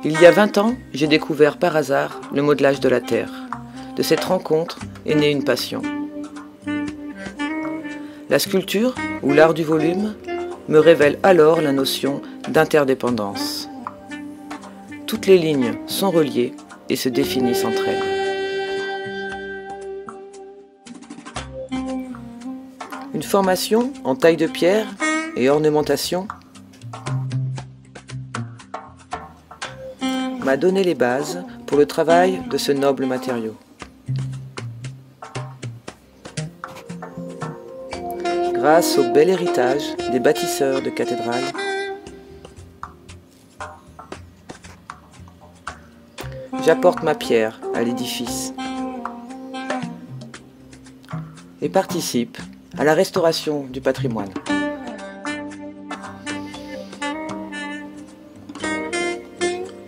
Il y a 20 ans, j'ai découvert par hasard le modelage de la terre. De cette rencontre est née une passion. La sculpture, ou l'art du volume, me révèle alors la notion d'interdépendance. Toutes les lignes sont reliées et se définissent entre elles. Une formation en taille de pierre et ornementation m'a donné les bases pour le travail de ce noble matériau. Grâce au bel héritage des bâtisseurs de cathédrales, j'apporte ma pierre à l'édifice et participe à la restauration du patrimoine.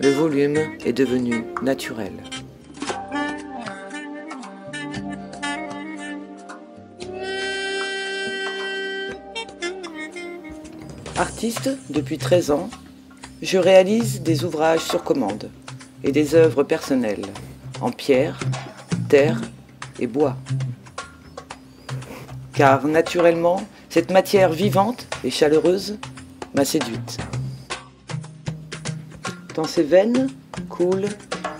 Le volume est devenu naturel. Artiste depuis 13 ans, je réalise des ouvrages sur commande et des œuvres personnelles en pierre, terre et bois. Car naturellement, cette matière vivante et chaleureuse m'a séduite. Dans ses veines coule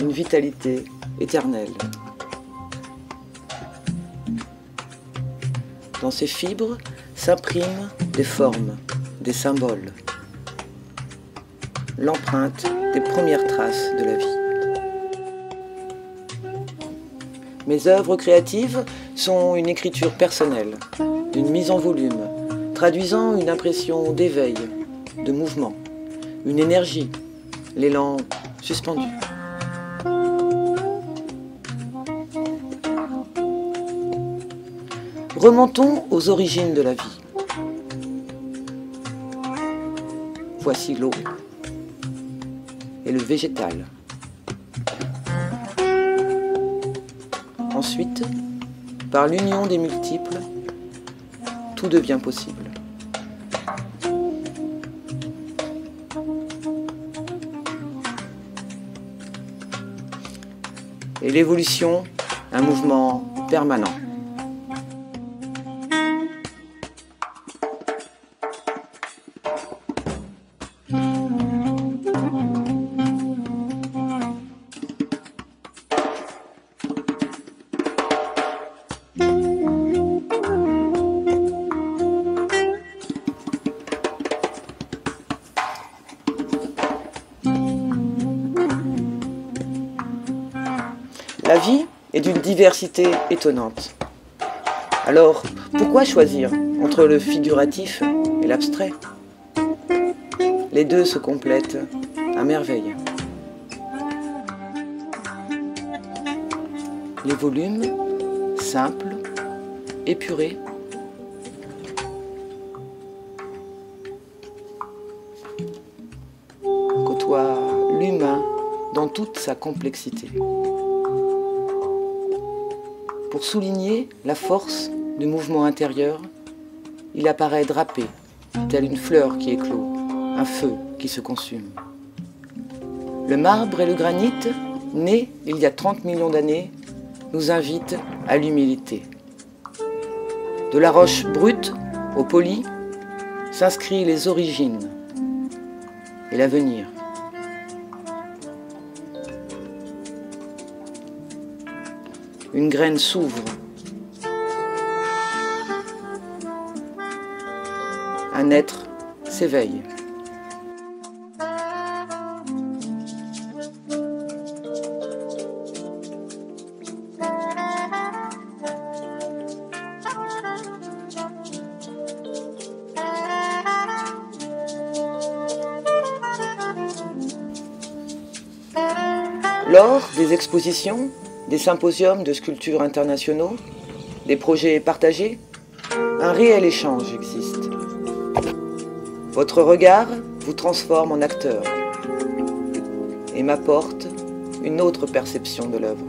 une vitalité éternelle. Dans ses fibres s'impriment des formes, des symboles, l'empreinte des premières traces de la vie. Mes œuvres créatives sont une écriture personnelle, une mise en volume, traduisant une impression d'éveil, de mouvement, une énergie, l'élan suspendu. Remontons aux origines de la vie. Voici l'eau et le végétal. Ensuite, par l'union des multiples, tout devient possible. Et l'évolution, un mouvement permanent. La vie est d'une diversité étonnante. Alors, pourquoi choisir entre le figuratif et l'abstrait? Les deux se complètent à merveille. Les volumes, simples, épurés, côtoient l'humain dans toute sa complexité. Pour souligner la force du mouvement intérieur, il apparaît drapé, tel une fleur qui éclot, un feu qui se consume. Le marbre et le granit, nés il y a 30 millions d'années, nous invitent à l'humilité. De la roche brute au poli s'inscrivent les origines et l'avenir. Une graine s'ouvre. Un être s'éveille. Lors des expositions, des symposiums de sculpture internationaux, des projets partagés, un réel échange existe. Votre regard vous transforme en acteur et m'apporte une autre perception de l'œuvre.